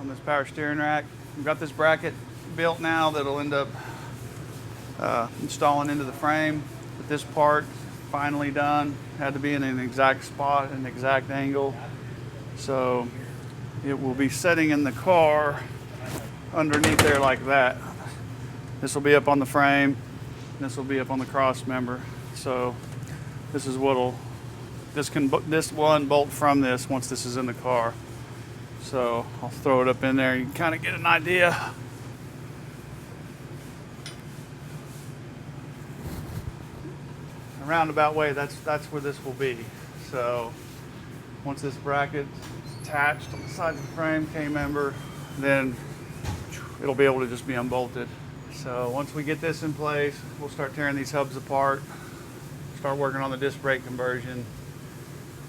on this power steering rack. We've got this bracket built now that'll end up installing into the frame. But this part finally done, had to be in an exact spot, an exact angle. So it will be sitting in the car underneath there like that. This will be up on the frame. This will be up on the cross member. So this is what'll, this one bolt from this once this is in the car. So I'll throw it up in there. You can kind of get an idea. A roundabout way, that's where this will be. So once this bracket is attached on the sides of the frame, K-member, then it'll be able to just be unbolted. So once we get this in place, we'll start tearing these hubs apart, start working on the disc brake conversion,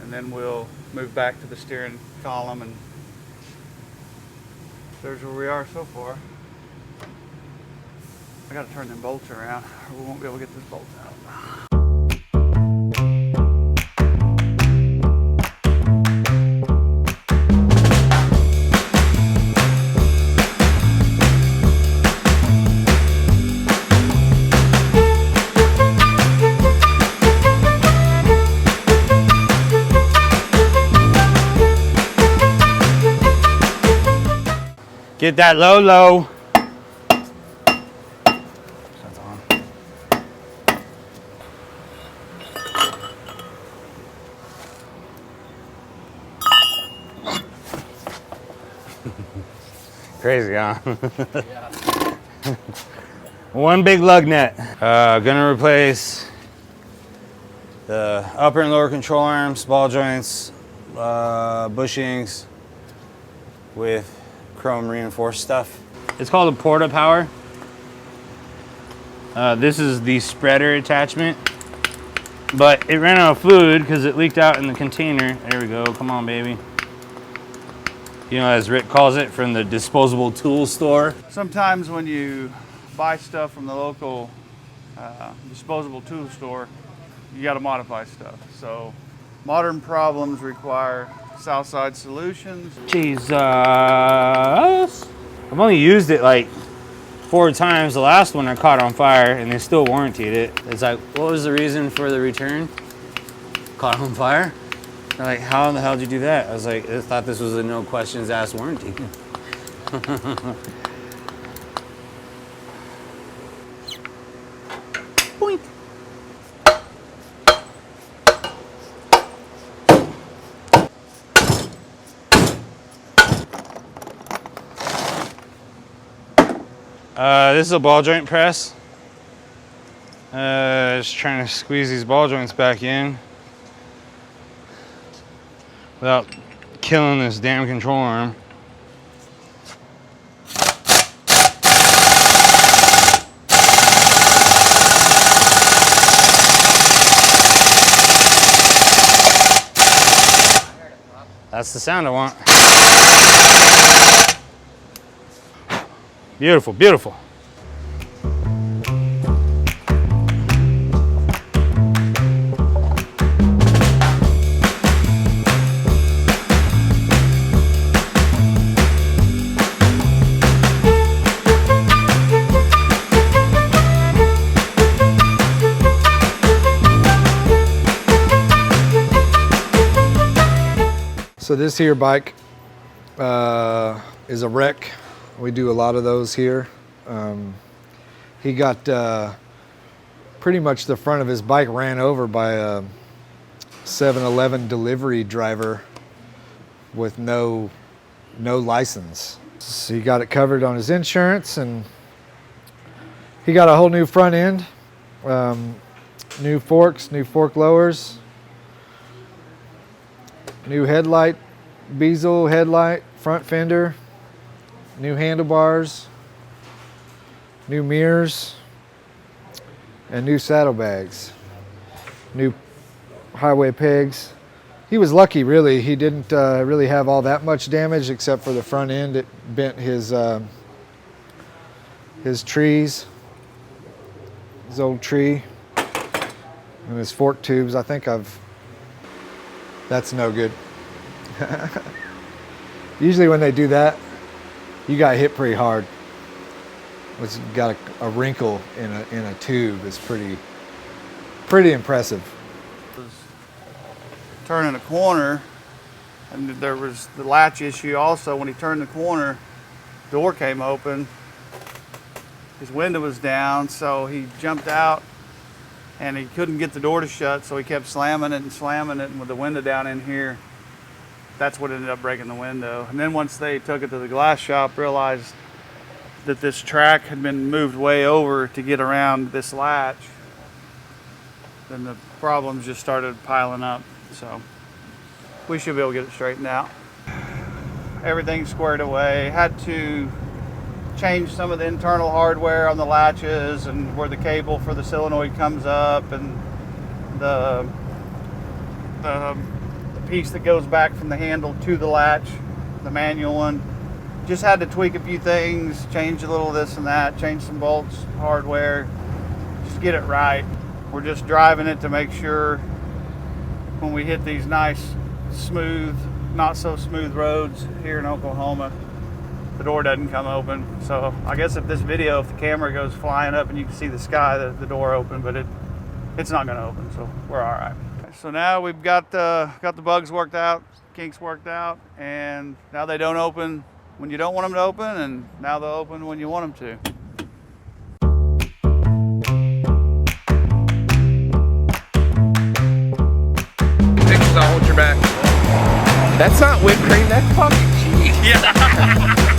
and then we'll move back to the steering column, and there's where we are so far. I gotta turn them bolts around or we won't be able to get this bolt out. Get that low, low. That's on. Crazy, huh? One big lug nut. Gonna replace the upper and lower control arms, ball joints, bushings with chrome reinforced stuff. It's called a Porta Power. This is the spreader attachment, but it ran out of fluid because it leaked out in the container. There we go, come on baby. You know, as Rick calls it, from the disposable tool store. Sometimes when you buy stuff from the local disposable tool store, you gotta modify stuff. So modern problems require South Side Solutions. Jesus. I've only used it like 4 times. The last one I caught on fire and they still warranted it. It's like, what was the reason for the return? Caught on fire? They're like, how in the hell did you do that? I was like, I thought this was a no questions asked warranty. Boink. This is a ball joint press. Just trying to squeeze these ball joints back in without killing this damn control arm. That's the sound I want. Beautiful, beautiful. So this here bike is a wreck. We do a lot of those here. He got pretty much the front of his bike ran over by a 7-Eleven delivery driver with no license. So he got it covered on his insurance, and he got a whole new front end, new forks, new fork lowers, new headlight, bezel headlight, front fender, new handlebars, new mirrors, and new saddlebags, new highway pegs. He was lucky, really. He didn't really have all that much damage except for the front end. It bent his trees, his old tree, and his fork tubes. I think that's no good. Usually when they do that, you got hit pretty hard. It's got a wrinkle in a tube. It's pretty impressive. Was turning a corner, and there was the latch issue also. When he turned the corner, door came open. His window was down, so he jumped out, and he couldn't get the door to shut, so he kept slamming it, and with the window down in here, that's what ended up breaking the window. And then once they took it to the glass shop, realized that this track had been moved way over to get around this latch, then the problems just started piling up. So we should be able to get it straightened out. Everything's squared away. Had to change some of the internal hardware on the latches and where the cable for the solenoid comes up, and the piece that goes back from the handle to the latch, the manual one. Just had to tweak a few things, change a little this and that, change some bolts, hardware, just get it right. We're just driving it to make sure when we hit these nice, smooth, not so smooth roads here in Oklahoma, the door doesn't come open. So I guess if the camera goes flying up and you can see the sky, the door open, but it's not gonna open, so we're all right. So now we've got the bugs worked out, kinks worked out, and now they don't open when you don't want them to open, and now they'll open when you want them to. I'll hold your back. That's not whipped cream, that's fucking cheese. Yeah.